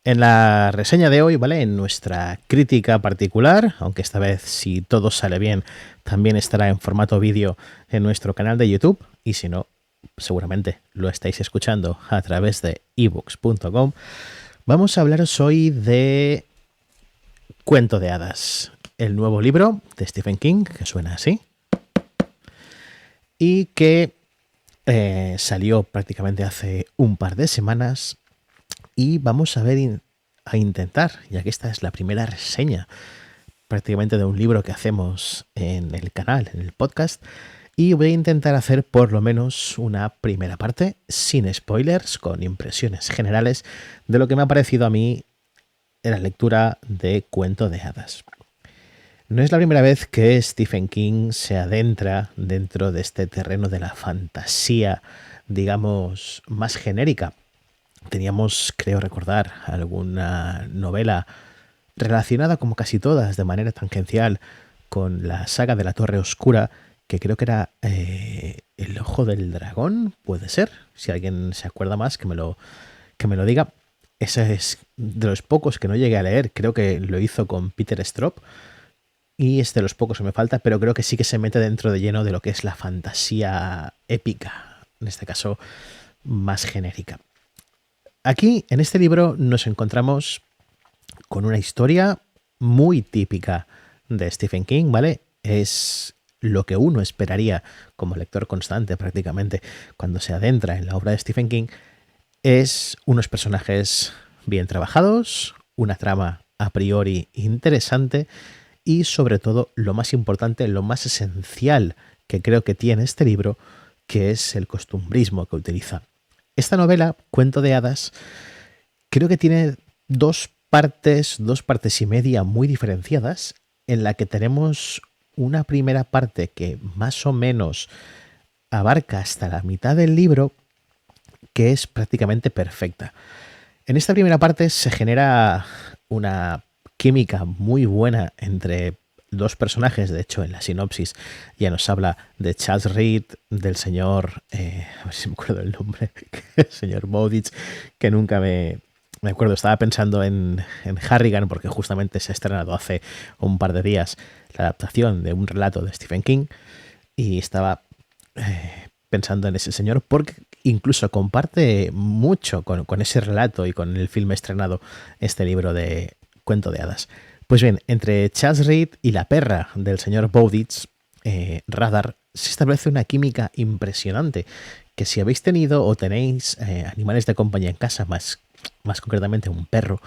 En la reseña de hoy, ¿vale? En nuestra crítica particular, aunque esta vez, si todo sale bien, también estará en formato vídeo en nuestro canal de YouTube. Y si no, seguramente lo estáis escuchando a través de ebooks.com. Vamos a hablaros hoy de Cuento de Hadas, el nuevo libro de Stephen King, que suena así, y que salió prácticamente hace un par de semanas. Y vamos a ver, a intentar, ya que esta es la primera reseña prácticamente de un libro que hacemos en el canal, en el podcast, y voy a intentar hacer por lo menos una primera parte sin spoilers, con impresiones generales de lo que me ha parecido a mí en la lectura de Cuento de Hadas. No es la primera vez que Stephen King se adentra dentro de este terreno de la fantasía, digamos, más genérica. Teníamos, creo recordar, alguna novela relacionada, como casi todas, de manera tangencial con la saga de la Torre Oscura, que creo que era El Ojo del Dragón, puede ser. Si alguien se acuerda más, que me lo diga. Ese es de los pocos que no llegué a leer. Creo que lo hizo con Peter Straub. Y es de los pocos que me falta, pero creo que sí que se mete dentro de lleno de lo que es la fantasía épica, en este caso más genérica. Aquí, en este libro, nos encontramos con una historia muy típica de Stephen King, ¿vale? Es lo que uno esperaría como lector constante prácticamente cuando se adentra en la obra de Stephen King. Es unos personajes bien trabajados, una trama a priori interesante y sobre todo lo más importante, lo más esencial que creo que tiene este libro, que es el costumbrismo que utiliza. Esta novela, Cuento de Hadas, creo que tiene dos partes y media muy diferenciadas, en la que tenemos una primera parte que más o menos abarca hasta la mitad del libro, que es prácticamente perfecta. En esta primera parte se genera una química muy buena entre dos personajes. De hecho, en la sinopsis ya nos habla de Charles Reed, del señor, a ver si me acuerdo el nombre, el señor Bowditch, que nunca me acuerdo. Estaba pensando en Harrigan, porque justamente se ha estrenado hace un par de días la adaptación de un relato de Stephen King, y estaba pensando en ese señor porque incluso comparte mucho con ese relato y con el filme estrenado, este libro de Cuento de Hadas. Pues bien, entre Charles Reed y la perra del señor Bowditch, Radar, se establece una química impresionante que, si habéis tenido o tenéis animales de compañía en casa, más concretamente un perro,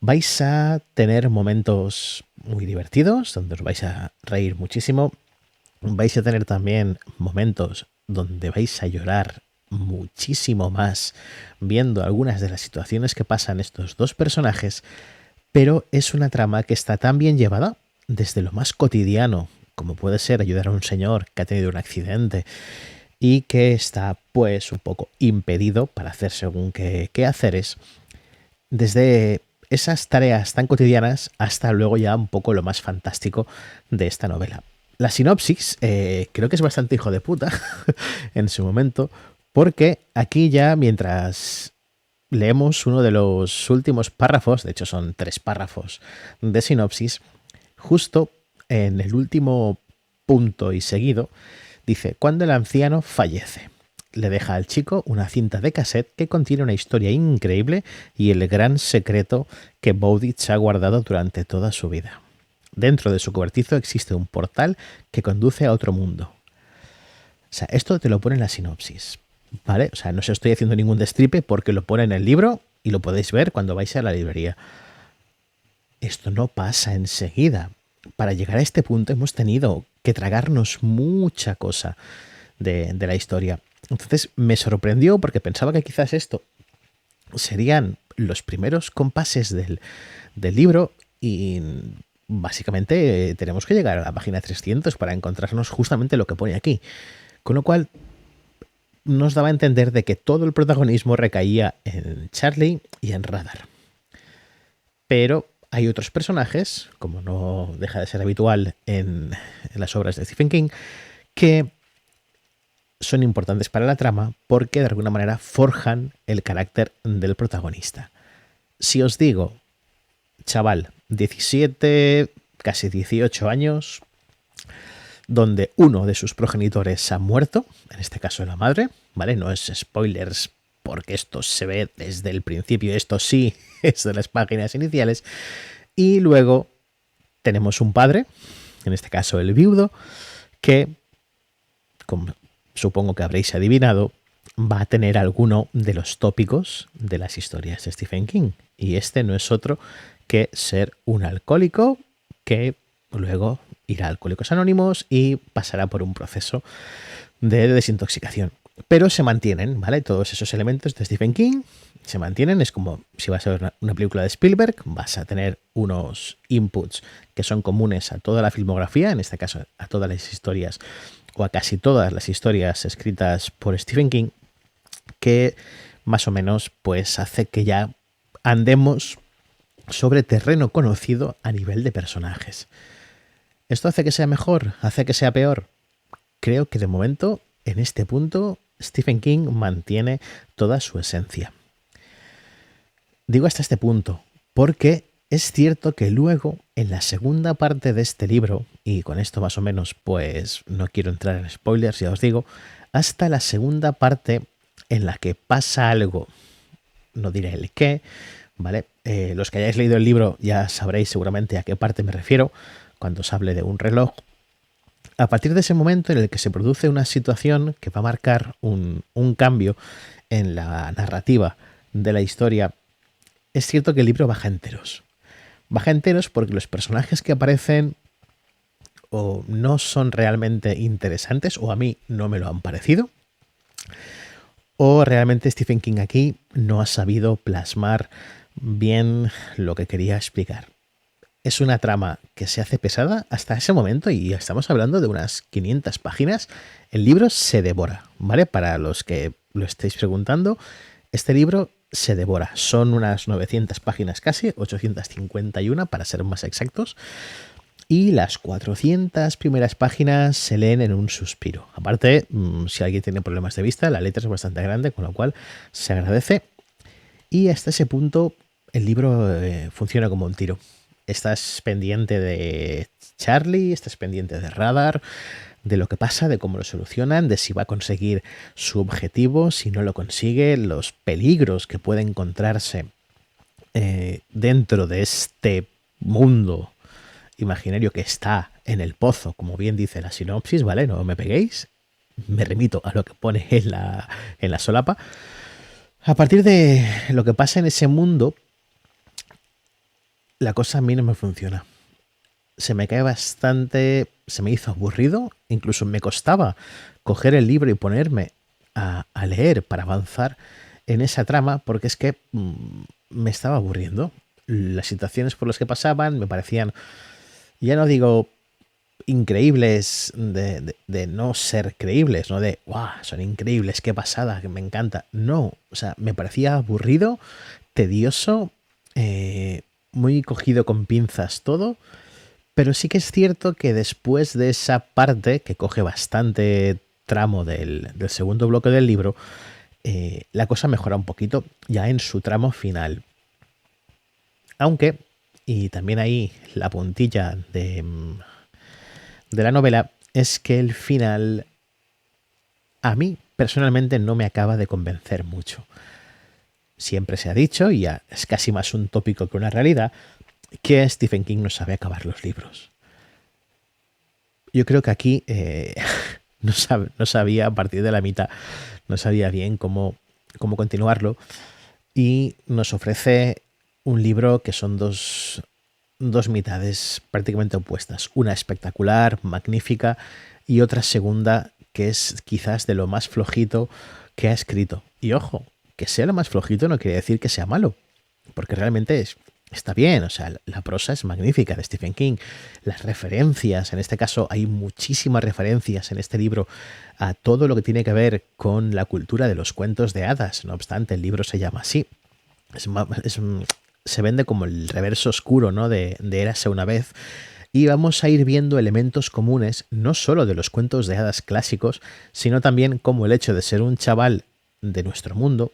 vais a tener momentos muy divertidos donde os vais a reír muchísimo. Vais a tener también momentos donde vais a llorar muchísimo más viendo algunas de las situaciones que pasan estos dos personajes, pero es una trama que está tan bien llevada, desde lo más cotidiano, como puede ser ayudar a un señor que ha tenido un accidente y que está pues un poco impedido para hacer según qué haceres, desde esas tareas tan cotidianas hasta luego ya un poco lo más fantástico de esta novela. La sinopsis creo que es bastante hijo de puta en su momento, porque aquí ya, mientras leemos uno de los últimos párrafos, de hecho son 3 párrafos de sinopsis, justo en el último punto y seguido, dice: cuando el anciano fallece, le deja al chico una cinta de cassette que contiene una historia increíble y el gran secreto que Bowditch ha guardado durante toda su vida. Dentro de su cobertizo existe un portal que conduce a otro mundo. O sea, esto te lo pone en la sinopsis, ¿vale? O sea, no os estoy haciendo ningún destripe porque lo pone en el libro y lo podéis ver cuando vais a la librería. Esto no pasa enseguida. Para llegar a este punto hemos tenido que tragarnos mucha cosa de la historia. Entonces me sorprendió porque pensaba que quizás esto serían los primeros compases del libro, y básicamente tenemos que llegar a la página 300 para encontrarnos justamente lo que pone aquí. Con lo cual nos daba a entender de que todo el protagonismo recaía en Charlie y en Radar. Pero hay otros personajes, como no deja de ser habitual en las obras de Stephen King, que son importantes para la trama porque de alguna manera forjan el carácter del protagonista. Si os digo, chaval, 17, casi 18 años, donde uno de sus progenitores ha muerto, en este caso la madre, ¿vale? No es spoilers porque esto se ve desde el principio, esto sí es de las páginas iniciales, y luego tenemos un padre, en este caso el viudo, que, como supongo que habréis adivinado, va a tener alguno de los tópicos de las historias de Stephen King. Y este no es otro que ser un alcohólico que luego irá a Alcohólicos Anónimos y pasará por un proceso de desintoxicación. Pero se mantienen, ¿vale? Todos esos elementos de Stephen King se mantienen. Es como si vas a ver una película de Spielberg, vas a tener unos inputs que son comunes a toda la filmografía, en este caso a todas las historias o a casi todas las historias escritas por Stephen King, que más o menos pues hace que ya andemos sobre terreno conocido a nivel de personajes. ¿Esto hace que sea mejor? ¿Hace que sea peor? Creo que de momento, en este punto, Stephen King mantiene toda su esencia. Digo hasta este punto, porque es cierto que luego, en la segunda parte de este libro, y con esto más o menos pues no quiero entrar en spoilers, ya os digo, hasta la segunda parte en la que pasa algo, no diré el qué, ¿vale? Los que hayáis leído el libro ya sabréis seguramente a qué parte me refiero cuando os hable de un reloj. A partir de ese momento en el que se produce una situación que va a marcar un cambio en la narrativa de la historia, es cierto que el libro baja enteros. Baja enteros porque los personajes que aparecen o no son realmente interesantes, o a mí no me lo han parecido, o realmente Stephen King aquí no ha sabido plasmar bien lo que quería explicar. Es una trama que se hace pesada hasta ese momento y estamos hablando de unas 500 páginas. El libro se devora, ¿vale? Para los que lo estéis preguntando, este libro se devora. Son unas 900 páginas casi, 851 para ser más exactos. Y las 400 primeras páginas se leen en un suspiro. Aparte, si alguien tiene problemas de vista, la letra es bastante grande, con lo cual se agradece. Y hasta ese punto el libro funciona como un tiro. Estás pendiente de Charlie, estás pendiente de Radar, de lo que pasa, de cómo lo solucionan, de si va a conseguir su objetivo, si no lo consigue, los peligros que puede encontrarse dentro de este mundo imaginario que está en el pozo, como bien dice la sinopsis, ¿vale? No me peguéis, me remito a lo que pone en la solapa. A partir de lo que pasa en ese mundo, la cosa a mí no me funciona. Se me cae bastante, se me hizo aburrido, incluso me costaba coger el libro y ponerme a leer para avanzar en esa trama, porque es que me estaba aburriendo. Las situaciones por las que pasaban me parecían, ya no digo increíbles de no ser creíbles, no de, ¡guau! Son increíbles, qué pasada, que me encanta. No, o sea, me parecía aburrido, tedioso, muy cogido con pinzas todo, pero sí que es cierto que después de esa parte, que coge bastante tramo del segundo bloque del libro, la cosa mejora un poquito ya en su tramo final. Aunque, y también ahí la puntilla de la novela, es que el final a mí personalmente no me acaba de convencer mucho. Siempre se ha dicho, y ya es casi más un tópico que una realidad, que Stephen King no sabe acabar los libros. Yo creo que aquí no sabía a partir de la mitad, no sabía bien cómo continuarlo, y nos ofrece un libro que son dos mitades prácticamente opuestas. Una espectacular, magnífica, y otra segunda que es quizás de lo más flojito que ha escrito. Y ojo, que sea lo más flojito no quiere decir que sea malo, porque realmente está bien, o sea, la prosa es magnífica de Stephen King. Las referencias, en este caso hay muchísimas referencias en este libro a todo lo que tiene que ver con la cultura de los cuentos de hadas. No obstante, el libro se llama así. Se vende como el reverso oscuro, ¿no? de Érase una vez. Y vamos a ir viendo elementos comunes, no solo de los cuentos de hadas clásicos, sino también como el hecho de ser un chaval de nuestro mundo,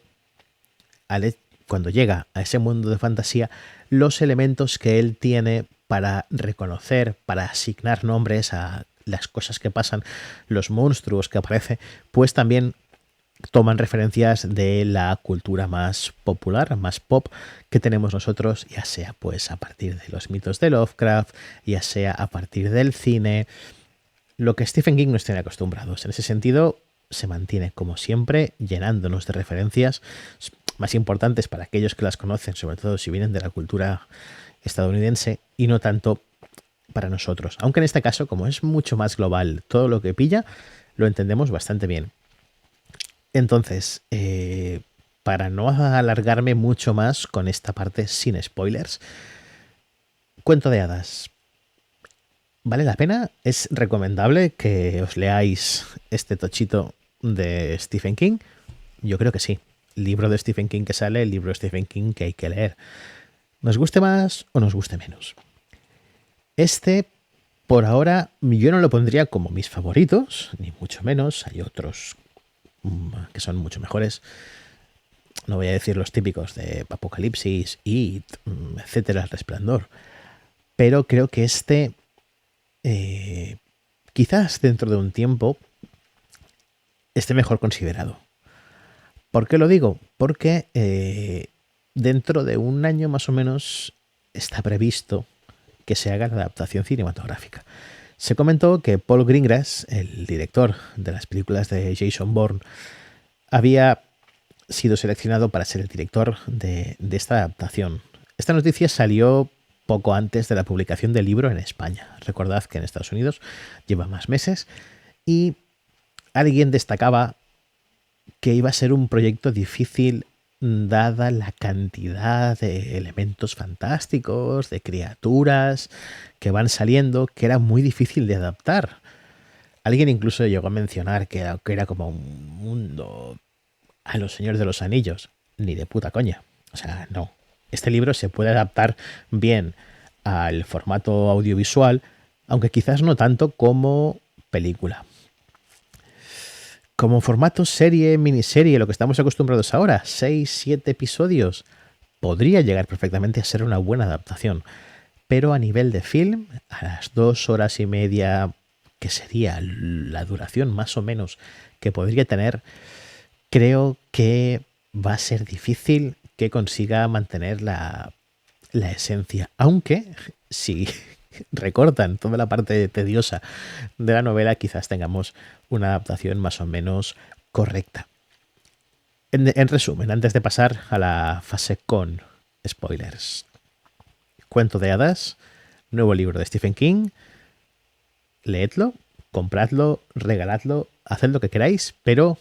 cuando llega a ese mundo de fantasía, los elementos que él tiene para reconocer, para asignar nombres a las cosas que pasan, los monstruos que aparecen, pues también toman referencias de la cultura más popular, más pop que tenemos nosotros, ya sea pues a partir de los mitos de Lovecraft, ya sea a partir del cine, lo que Stephen King nos tiene acostumbrados. En ese sentido, se mantiene como siempre llenándonos de referencias más importantes para aquellos que las conocen, sobre todo si vienen de la cultura estadounidense y no tanto para nosotros. Aunque en este caso, como es mucho más global, todo lo que pilla lo entendemos bastante bien. Entonces, para no alargarme mucho más con esta parte sin spoilers, cuento de hadas. ¿Vale la pena? ¿Es recomendable que os leáis este tochito de Stephen King? Yo creo que sí. Libro de Stephen King que sale, el libro de Stephen King que hay que leer. ¿Nos guste más o nos guste menos? Este, por ahora, yo no lo pondría como mis favoritos, ni mucho menos. Hay otros que son mucho mejores. No voy a decir los típicos de Apocalipsis, It, etcétera, El Resplandor. Pero creo que este, quizás dentro de un tiempo, esté mejor considerado. ¿Por qué lo digo? Porque dentro de un año más o menos está previsto que se haga la adaptación cinematográfica. Se comentó que Paul Greengrass, el director de las películas de Jason Bourne, había sido seleccionado para ser el director de esta adaptación. Esta noticia salió poco antes de la publicación del libro en España. Recordad que en Estados Unidos lleva más meses y alguien destacaba que iba a ser un proyecto difícil dada la cantidad de elementos fantásticos, de criaturas que van saliendo, que era muy difícil de adaptar. Alguien incluso llegó a mencionar que era como un mundo a los Señores de los Anillos. Ni de puta coña. O sea, no. Este libro se puede adaptar bien al formato audiovisual, aunque quizás no tanto como película. Como formato serie, miniserie, lo que estamos acostumbrados ahora, 6-7 episodios, podría llegar perfectamente a ser una buena adaptación. Pero a nivel de film, a las 2 horas y media, que sería la duración más o menos que podría tener, creo que va a ser difícil que consiga mantener la esencia. Aunque, si recortan toda la parte tediosa de la novela, quizás tengamos una adaptación más o menos correcta. En resumen, antes de pasar a la fase con spoilers. Cuento de hadas, nuevo libro de Stephen King. Leedlo, compradlo, regaladlo, haced lo que queráis, pero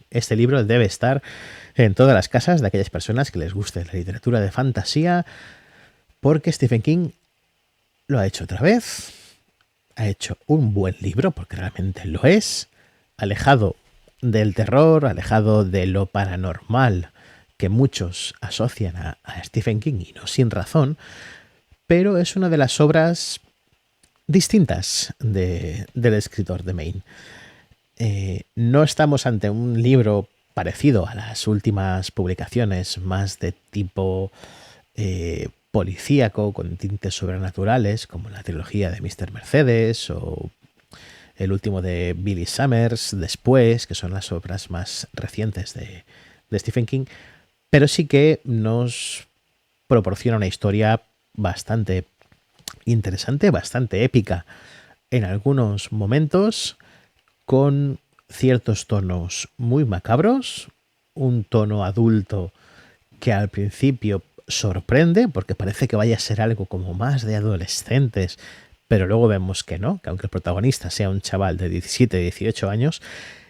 este libro debe estar en todas las casas de aquellas personas que les guste la literatura de fantasía, porque Stephen King lo ha hecho otra vez. Ha hecho un buen libro, porque realmente lo es, alejado del terror, alejado de lo paranormal que muchos asocian a Stephen King, y no sin razón, pero es una de las obras distintas del escritor de Maine. No estamos ante un libro parecido a las últimas publicaciones, más de tipo policíaco, con tintes sobrenaturales, como la trilogía de Mr. Mercedes o el último de Billy Summers después, que son las obras más recientes de Stephen King, pero sí que nos proporciona una historia bastante interesante, bastante épica en algunos momentos, con ciertos tonos muy macabros, un tono adulto que al principio sorprende porque parece que vaya a ser algo como más de adolescentes, pero luego vemos que no, que aunque el protagonista sea un chaval de 17, 18 años,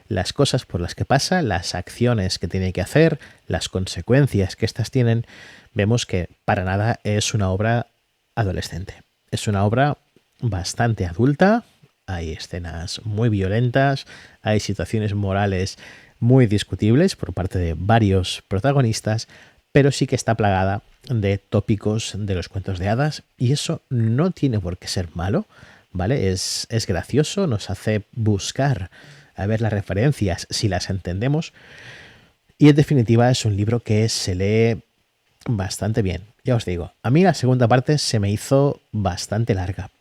las cosas por las que pasa, las acciones que tiene que hacer, las consecuencias que éstas tienen, vemos que para nada es una obra adolescente. Es una obra bastante adulta, hay escenas muy violentas, hay situaciones morales muy discutibles por parte de varios protagonistas, pero sí que está plagada de tópicos de los cuentos de hadas, y eso no tiene por qué ser malo, ¿vale? Es gracioso, nos hace buscar a ver las referencias si las entendemos, y en definitiva es un libro que se lee bastante bien. Ya os digo, a mí la segunda parte se me hizo bastante larga.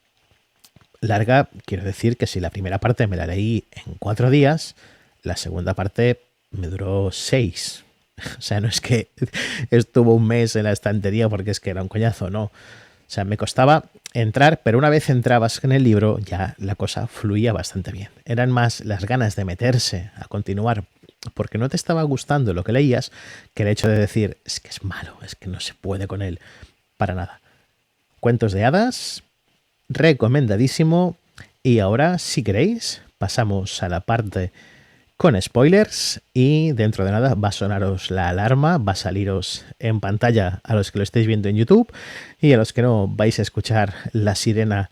Larga, quiero decir que si la primera parte me la leí en 4 días, la segunda parte me duró 6. O sea, no es que estuvo un mes en la estantería porque es que era un coñazo, no. O sea, me costaba entrar, pero una vez entrabas en el libro ya la cosa fluía bastante bien. Eran más las ganas de meterse a continuar porque no te estaba gustando lo que leías que el hecho de decir, es que es malo, es que no se puede con él, para nada. Cuentos de hadas, recomendadísimo. Y ahora, si queréis, pasamos a la parte con spoilers y dentro de nada va a sonaros la alarma, va a saliros en pantalla a los que lo estéis viendo en YouTube y a los que no vais a escuchar la sirena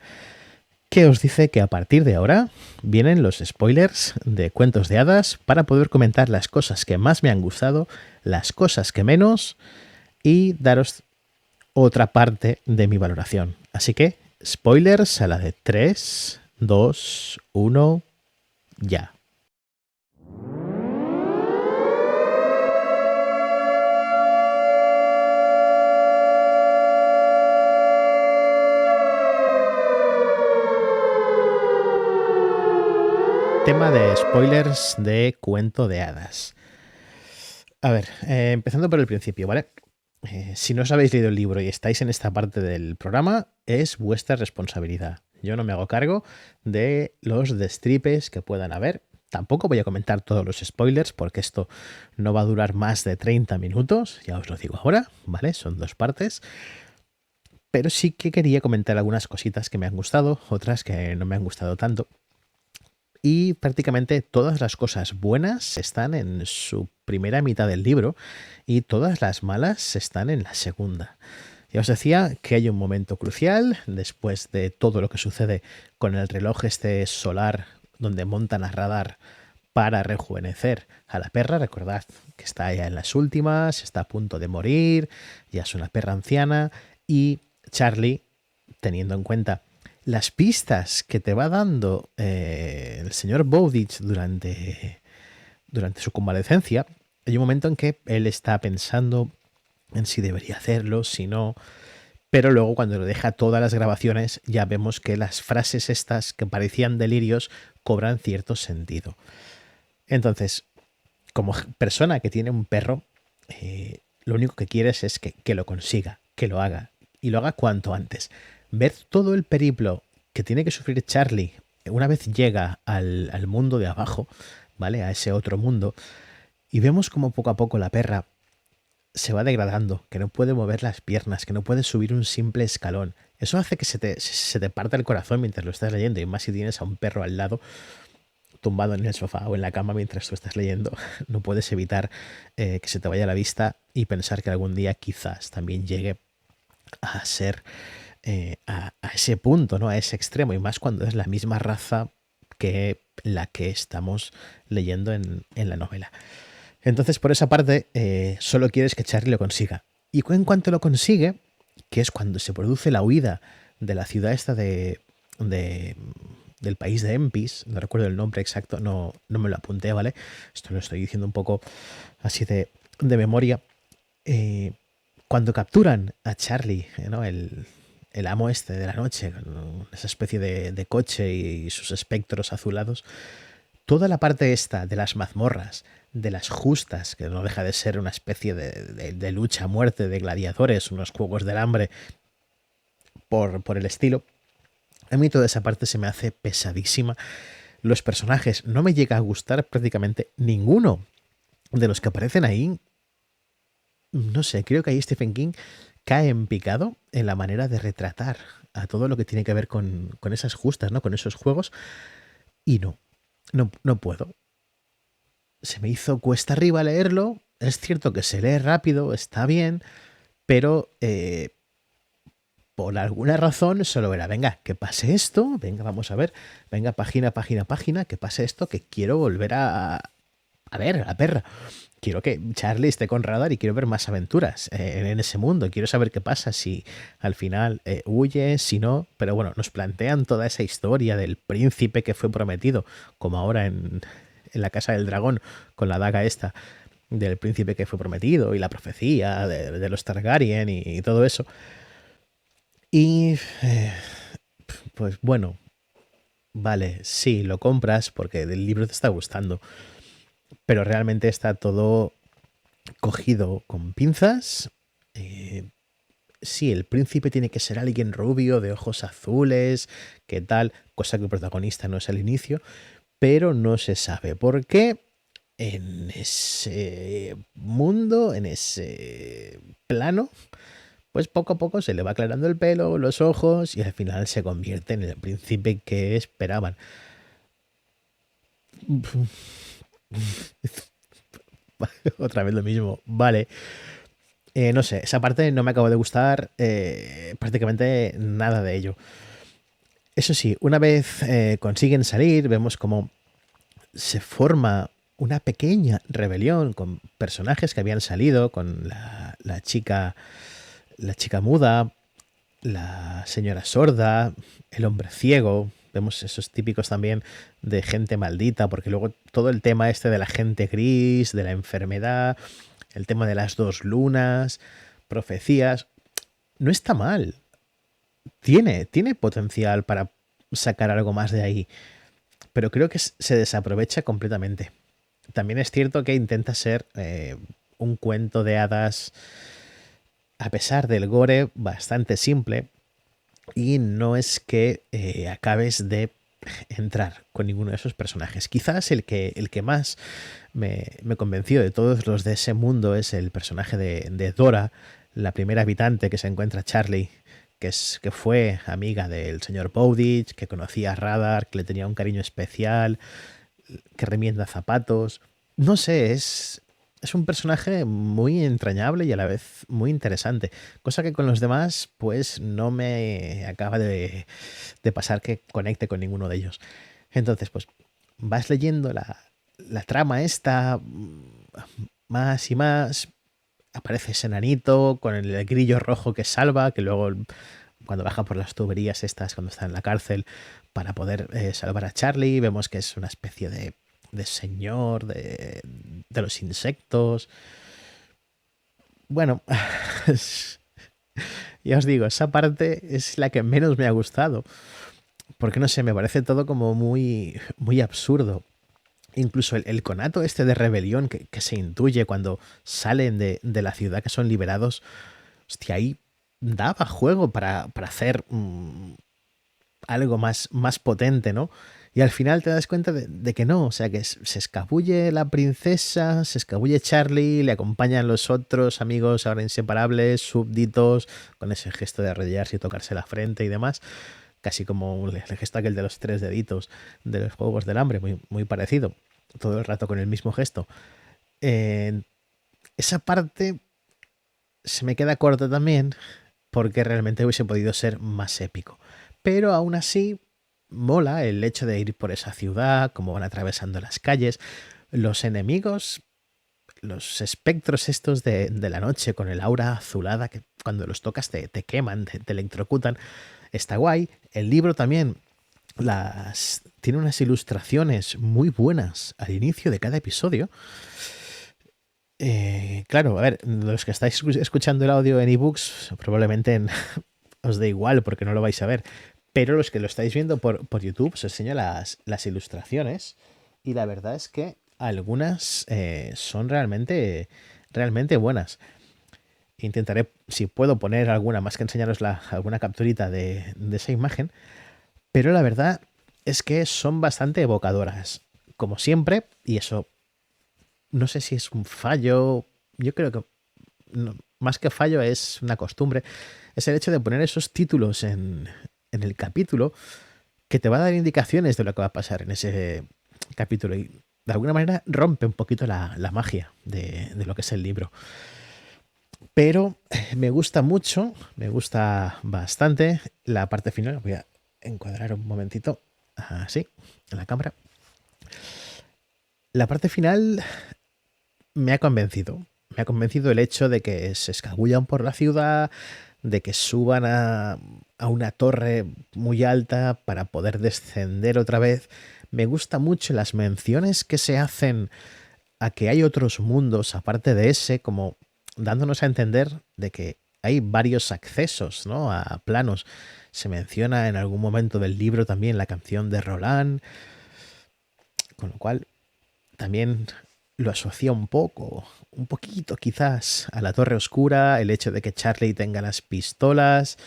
que os dice que a partir de ahora vienen los spoilers de Cuentos de Hadas para poder comentar las cosas que más me han gustado, las cosas que menos y daros otra parte de mi valoración. Así que, spoilers a la de 3, 2, 1, ya. Tema de spoilers de Cuento de Hadas. A ver, empezando por el principio, ¿vale? Si no os habéis leído el libro y estáis en esta parte del programa, es vuestra responsabilidad. Yo no me hago cargo de los destripes que puedan haber. Tampoco voy a comentar todos los spoilers porque esto no va a durar más de 30 minutos, ya os lo digo ahora, ¿vale? Son 2 partes. Pero sí que quería comentar algunas cositas que me han gustado, otras que no me han gustado tanto. Y prácticamente todas las cosas buenas están en su primera mitad del libro y todas las malas están en la segunda. Ya os decía que hay un momento crucial después de todo lo que sucede con el reloj este solar donde montan a radar para rejuvenecer a la perra. Recordad que está ya en las últimas, está a punto de morir, ya es una perra anciana y Charlie, teniendo en cuenta las pistas que te va dando el señor Bowditch durante su convalecencia, hay un momento en que él está pensando en si debería hacerlo, si no, pero luego cuando lo deja todas las grabaciones ya vemos que las frases estas que parecían delirios cobran cierto sentido. Entonces, como persona que tiene un perro, lo único que quieres es que lo consiga, que lo haga, y lo haga cuanto antes. Ver todo el periplo que tiene que sufrir Charlie una vez llega al mundo de abajo, ¿vale? A ese otro mundo, y vemos como poco a poco la perra se va degradando, que no puede mover las piernas, que no puede subir un simple escalón. Eso hace que se te parta el corazón mientras lo estás leyendo, y más si tienes a un perro al lado tumbado en el sofá o en la cama mientras tú estás leyendo. No puedes evitar que se te vaya la vista y pensar que algún día quizás también llegue a ser a ese punto, ¿no? A ese extremo, y más cuando es la misma raza que la que estamos leyendo en la novela. Entonces, por esa parte, solo quieres que Charlie lo consiga. Y en cuanto lo consigue, que es cuando se produce la huida de la ciudad esta de- del país de Empis, no recuerdo el nombre exacto, no me lo apunté, ¿vale? Esto lo estoy diciendo un poco así de memoria. Eh, Cuando capturan a Charlie, ¿no? El amo este de la noche, con esa especie de coche y sus espectros azulados, toda la parte esta de las mazmorras, de las justas, que no deja de ser una especie de lucha a muerte de gladiadores, unos juegos del hambre por el estilo, a mí toda esa parte se me hace pesadísima. Los personajes no me llega a gustar prácticamente ninguno de los que aparecen ahí. No sé, creo que ahí Stephen King cae en picado en la manera de retratar a todo lo que tiene que ver con esas justas, ¿no? Con esos juegos. Y no puedo. Se me hizo cuesta arriba leerlo. Es cierto que se lee rápido, está bien, pero por alguna razón solo era, venga, que pase esto, venga, vamos a ver, venga, página, página, página, que pase esto, que quiero volver a ver a la perra. Quiero que Charlie esté con Radar y quiero ver más aventuras en ese mundo. Quiero saber qué pasa si al final huye, si no. Pero bueno, nos plantean toda esa historia del príncipe que fue prometido, como ahora en la Casa del Dragón, con la daga esta. del príncipe que fue prometido y la profecía de los Targaryen y todo eso. Y pues bueno, vale, sí, lo compras porque el libro te está gustando, pero realmente está todo cogido con pinzas. Sí, el príncipe tiene que ser alguien rubio, de ojos azules, qué tal, cosa que el protagonista no es al inicio, pero no se sabe por qué en ese mundo, en ese plano, pues poco a poco se le va aclarando el pelo, los ojos y al final se convierte en el príncipe que esperaban. Otra vez lo mismo, vale. No sé, esa parte no me acabó de gustar prácticamente nada de ello. Eso sí, una vez consiguen salir, vemos como se forma una pequeña rebelión con personajes que habían salido, con la chica muda, la señora sorda, el hombre ciego. Vemos esos típicos también de gente maldita, porque luego todo el tema este de la gente gris, de la enfermedad, el tema de las dos lunas, profecías, no está mal. Tiene potencial para sacar algo más de ahí, pero creo que se desaprovecha completamente. También es cierto que intenta ser un cuento de hadas, a pesar del gore, bastante simple, y no es que acabes de entrar con ninguno de esos personajes. Quizás el que más me convenció de todos los de ese mundo es el personaje de Dora, la primera habitante que se encuentra Charlie, que fue amiga del señor Bowditch, que conocía a Radar, que le tenía un cariño especial, que remienda zapatos. No sé, es un personaje muy entrañable y a la vez muy interesante. Cosa que con los demás, pues no me acaba de pasar que conecte con ninguno de ellos. Entonces, pues vas leyendo la trama esta más y más. Aparece ese nanito con el grillo rojo que salva, que luego cuando baja por las tuberías estas, cuando está en la cárcel, para poder salvar a Charlie, vemos que es una especie de señor de los insectos. Bueno, ya os digo, esa parte es la que menos me ha gustado, porque no sé, me parece todo como muy absurdo. Incluso el conato este de rebelión que se intuye cuando salen de la ciudad, que son liberados, hostia, ahí daba juego para hacer algo más potente, ¿no? Y al final te das cuenta de que no, o sea, que se escabulle la princesa, se escabulle Charlie, le acompañan los otros amigos ahora inseparables, súbditos, con ese gesto de arrodillarse y tocarse la frente y demás, casi como el gesto aquel de los tres deditos de los Juegos del Hambre, muy parecido, todo el rato con el mismo gesto. Eh, esa parte se me queda corta también, porque realmente hubiese podido ser más épico. Pero aún así, mola el hecho de ir por esa ciudad, cómo van atravesando las calles, los enemigos, los espectros estos de la noche con el aura azulada que cuando los tocas te queman, te electrocutan. Está guay. El libro también tiene unas ilustraciones muy buenas al inicio de cada episodio. Claro, a ver, los que estáis escuchando el audio en ebooks probablemente os dé igual porque no lo vais a ver, pero los que lo estáis viendo por YouTube os enseño las ilustraciones y la verdad es que algunas son realmente buenas. Intentaré, si puedo, poner alguna más que enseñaros alguna capturita de esa imagen, pero la verdad es que son bastante evocadoras, como siempre, y eso no sé si es un fallo, yo creo que más que fallo es una costumbre, es el hecho de poner esos títulos en el capítulo que te va a dar indicaciones de lo que va a pasar en ese capítulo y de alguna manera rompe un poquito la magia de lo que es el libro. Pero me gusta mucho, me gusta bastante la parte final. Voy a encuadrar un momentito así en la cámara. La parte final me ha convencido. Me ha convencido el hecho de que se escabullan por la ciudad, de que suban a una torre muy alta para poder descender otra vez. Me gusta mucho las menciones que se hacen a que hay otros mundos aparte de ese, como dándonos a entender de que hay varios accesos, ¿no?, a planos. Se menciona en algún momento del libro también la canción de Roland, con lo cual también lo asocia un poquito quizás a la Torre Oscura, el hecho de que Charlie tenga las pistolas.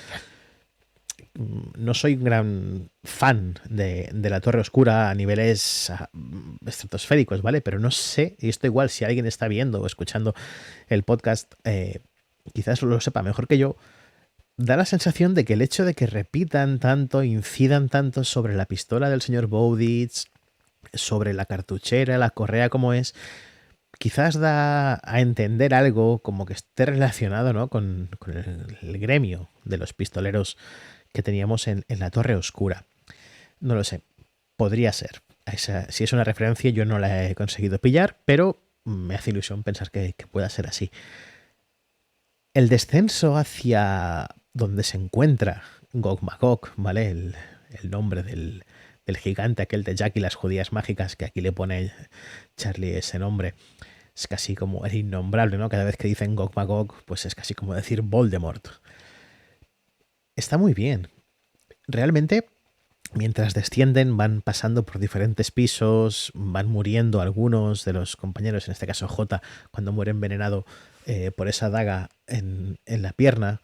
No soy un gran fan de la Torre Oscura a niveles estratosféricos, ¿vale? Pero no sé, y esto igual si alguien está viendo o escuchando el podcast, quizás lo sepa mejor que yo, da la sensación de que el hecho de que repitan tanto, incidan tanto sobre la pistola del señor Bowditch, sobre la cartuchera, la correa como es, quizás da a entender algo como que esté relacionado, ¿no?, con el gremio de los pistoleros que teníamos en la Torre Oscura. No lo sé, podría ser. Si es una referencia, yo no la he conseguido pillar, pero me hace ilusión pensar que pueda ser así. El descenso hacia donde se encuentra Gog Magog, ¿vale? El nombre del gigante aquel de Jack y las judías mágicas, que aquí le pone Charlie ese nombre. Es casi como el innombrable, ¿no? Cada vez que dicen Gog Magog, pues es casi como decir Voldemort. Está muy bien. Realmente, mientras descienden, van pasando por diferentes pisos, van muriendo algunos de los compañeros, en este caso J, cuando muere envenenado por esa daga en la pierna.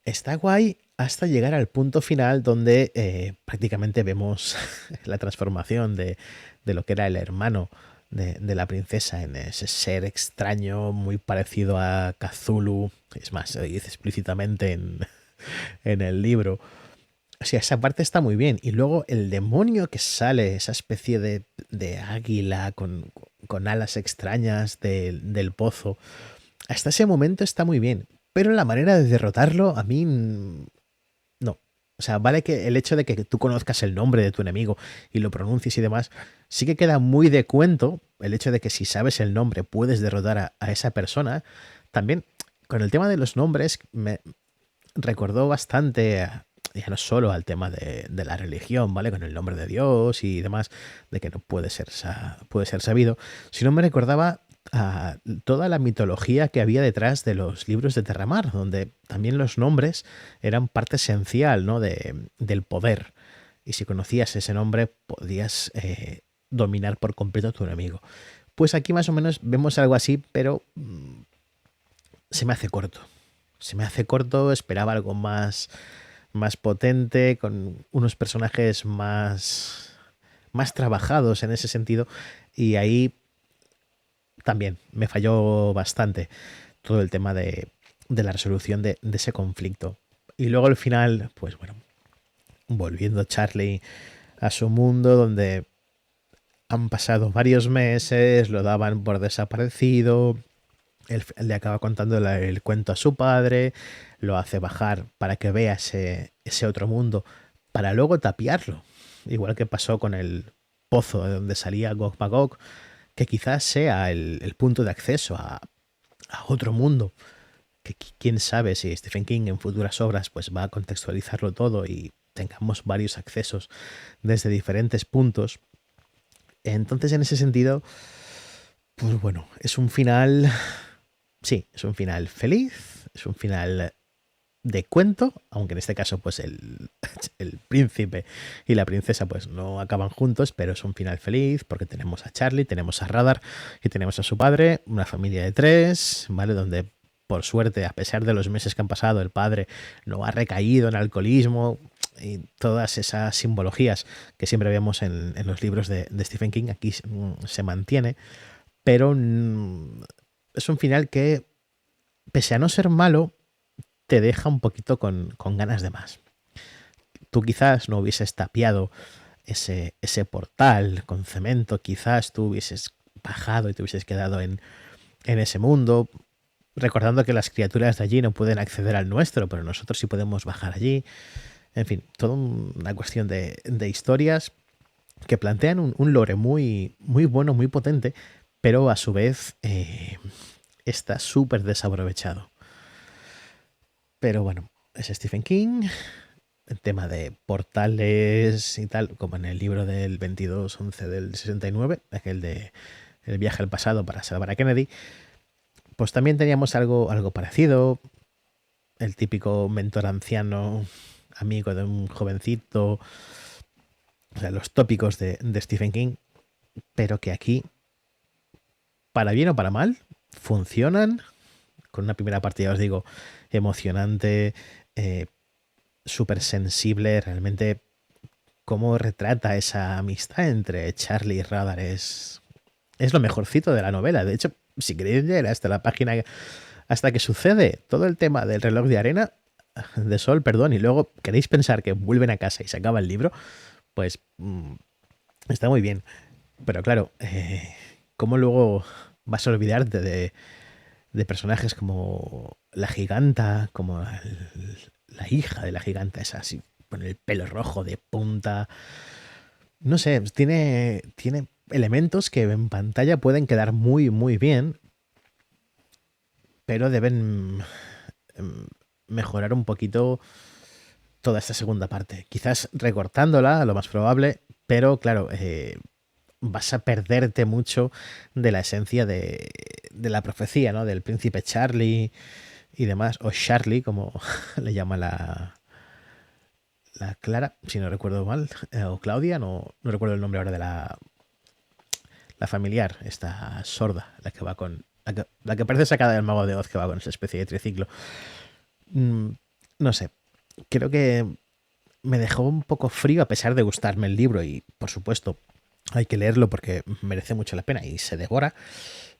Está guay hasta llegar al punto final donde prácticamente vemos la transformación de lo que era el hermano de la princesa en ese ser extraño muy parecido a Cthulhu. Es más, se dice explícitamente en el libro. O sea, esa parte está muy bien. Y luego el demonio que sale, esa especie de águila con alas extrañas del pozo, hasta ese momento está muy bien. Pero la manera de derrotarlo, a mí no. O sea, vale que el hecho de que tú conozcas el nombre de tu enemigo y lo pronuncies y demás, sí que queda muy de cuento el hecho de que si sabes el nombre puedes derrotar a esa persona. También con el tema de los nombres me recordó bastante, ya no solo al tema de la religión, ¿vale? Con el nombre de Dios y demás, de que no puede ser sabido, sino me recordaba a toda la mitología que había detrás de los libros de Terramar, donde también los nombres eran parte esencial, ¿no?, del poder. Y si conocías ese nombre, podías dominar por completo a tu enemigo. Pues aquí más o menos vemos algo así, pero se me hace corto. Se me hace corto, esperaba algo más potente, con unos personajes más trabajados en ese sentido, y ahí también me falló bastante todo el tema de la resolución de ese conflicto. Y luego al final, pues bueno, volviendo Charlie a su mundo donde han pasado varios meses, lo daban por desaparecido, él le acaba contando el cuento a su padre, lo hace bajar para que vea ese otro mundo, para luego tapiarlo, igual que pasó con el pozo de donde salía Gog Magog, que quizás sea el punto de acceso a otro mundo, que quién sabe si Stephen King en futuras obras pues va a contextualizarlo todo y tengamos varios accesos desde diferentes puntos. Entonces, en ese sentido, pues bueno, es un final, sí, es un final feliz, es un final de cuento, aunque en este caso pues el príncipe y la princesa pues no acaban juntos, pero es un final feliz porque tenemos a Charlie, tenemos a Radar y tenemos a su padre, una familia de 3, ¿vale? Donde por suerte, a pesar de los meses que han pasado, el padre no ha recaído en alcoholismo y todas esas simbologías que siempre vemos en los libros de Stephen King, aquí se mantiene, pero es un final que, pese a no ser malo, te deja un poquito con ganas de más. Tú quizás no hubieses tapiado ese portal con cemento, quizás tú hubieses bajado y te hubieses quedado en ese mundo, recordando que las criaturas de allí no pueden acceder al nuestro, pero nosotros sí podemos bajar allí. En fin, toda una cuestión de historias que plantean un lore muy, muy bueno, muy potente, pero a su vez está súper desaprovechado. Pero bueno, es Stephen King, el tema de portales y tal, como en el libro del 22-11 del 69, aquel de El viaje al pasado para salvar a Kennedy, pues también teníamos algo parecido, el típico mentor anciano, amigo de un jovencito, o sea, los tópicos de Stephen King, pero que aquí, para bien o para mal, funcionan, con una primera parte, ya os digo, emocionante, súper sensible, realmente cómo retrata esa amistad entre Charlie y Radar es lo mejorcito de la novela. De hecho, si queréis leer hasta la página, hasta que sucede todo el tema del reloj de arena, de sol, perdón, y luego queréis pensar que vuelven a casa y se acaba el libro, pues está muy bien. Pero claro, ¿cómo luego vas a olvidarte de personajes como la giganta, como la hija de la giganta, esa así, con el pelo rojo de punta? No sé, tiene elementos que en pantalla pueden quedar muy, muy bien, pero deben mejorar un poquito toda esta segunda parte. Quizás recortándola, lo más probable, pero claro, vas a perderte mucho de la esencia de la profecía, ¿no? Del príncipe Charlie y demás, o Charlie, como le llama la Clara, si no recuerdo mal, o Claudia, no recuerdo el nombre ahora de la familiar, esta sorda, la que va con... La que parece sacada del Mago de Oz, que va con esa especie de triciclo. No sé, creo que me dejó un poco frío a pesar de gustarme el libro y, por supuesto, hay que leerlo porque merece mucho la pena y se devora.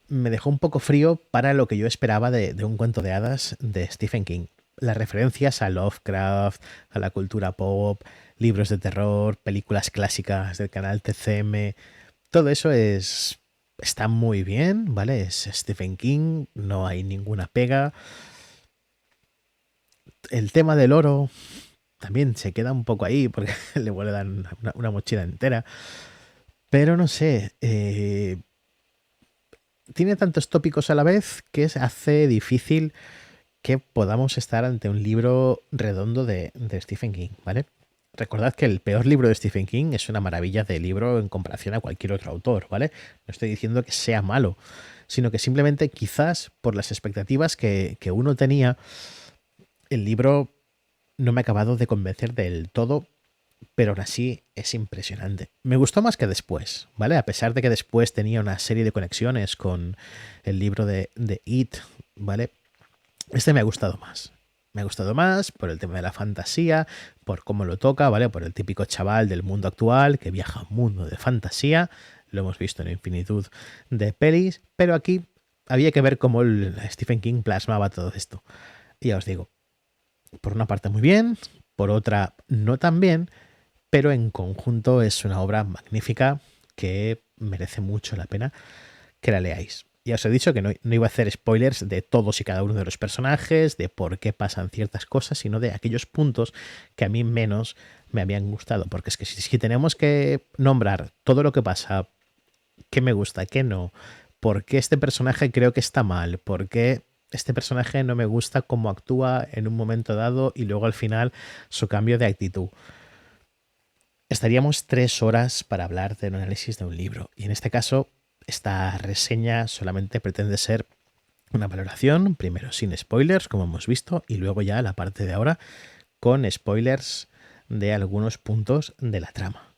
Me dejó un poco frío para lo que yo esperaba de un cuento de hadas de Stephen King. Las referencias a Lovecraft, a la cultura pop, libros de terror, películas clásicas del canal TCM, todo eso está muy bien, ¿vale? Es Stephen King, no hay ninguna pega. El tema del oro también se queda un poco ahí porque le vuelve a dar una mochila entera. Pero no sé, tiene tantos tópicos a la vez que hace difícil que podamos estar ante un libro redondo de Stephen King, ¿vale? Recordad que el peor libro de Stephen King es una maravilla de libro en comparación a cualquier otro autor, ¿vale? No estoy diciendo que sea malo, sino que simplemente quizás por las expectativas que uno tenía, el libro no me ha acabado de convencer del todo, pero aún así es impresionante. Me gustó más que después, ¿vale? A pesar de que después tenía una serie de conexiones con el libro de It, ¿vale? Este me ha gustado más. Me ha gustado más por el tema de la fantasía, por cómo lo toca, ¿vale? Por el típico chaval del mundo actual que viaja a un mundo de fantasía. Lo hemos visto en infinitud de pelis, pero aquí había que ver cómo el Stephen King plasmaba todo esto. Y ya os digo, por una parte muy bien, por otra no tan bien, pero en conjunto es una obra magnífica que merece mucho la pena que la leáis. Ya os he dicho que no iba a hacer spoilers de todos y cada uno de los personajes, de por qué pasan ciertas cosas, sino de aquellos puntos que a mí menos me habían gustado. Porque es que si tenemos que nombrar todo lo que pasa, qué me gusta, qué no, por qué este personaje creo que está mal, por qué este personaje no me gusta cómo actúa en un momento dado y luego al final su cambio de actitud. Estaríamos 3 horas para hablar del análisis de un libro. Y en este caso, esta reseña solamente pretende ser una valoración, primero sin spoilers, como hemos visto, y luego ya la parte de ahora con spoilers de algunos puntos de la trama.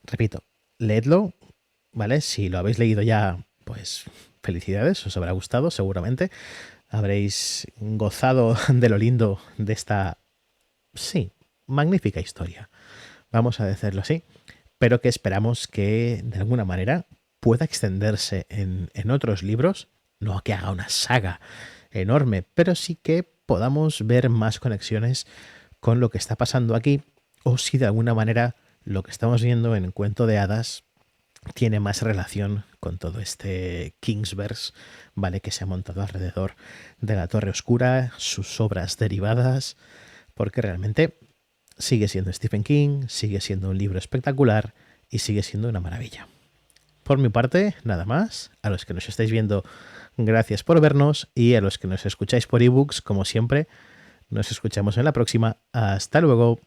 Repito, leedlo, ¿vale? Si lo habéis leído ya, pues felicidades, os habrá gustado seguramente. Habréis gozado de lo lindo de esta, sí, magnífica historia. Vamos a decirlo así, pero que esperamos que de alguna manera pueda extenderse en otros libros, no que haga una saga enorme, pero sí que podamos ver más conexiones con lo que está pasando aquí, o si de alguna manera lo que estamos viendo en Cuento de Hadas tiene más relación con todo este Kingsverse, ¿vale? Que se ha montado alrededor de la Torre Oscura, sus obras derivadas, porque realmente sigue siendo Stephen King, sigue siendo un libro espectacular y sigue siendo una maravilla. Por mi parte, nada más. A los que nos estáis viendo, gracias por vernos, y a los que nos escucháis por ebooks, como siempre, Nos escuchamos en la próxima. Hasta luego.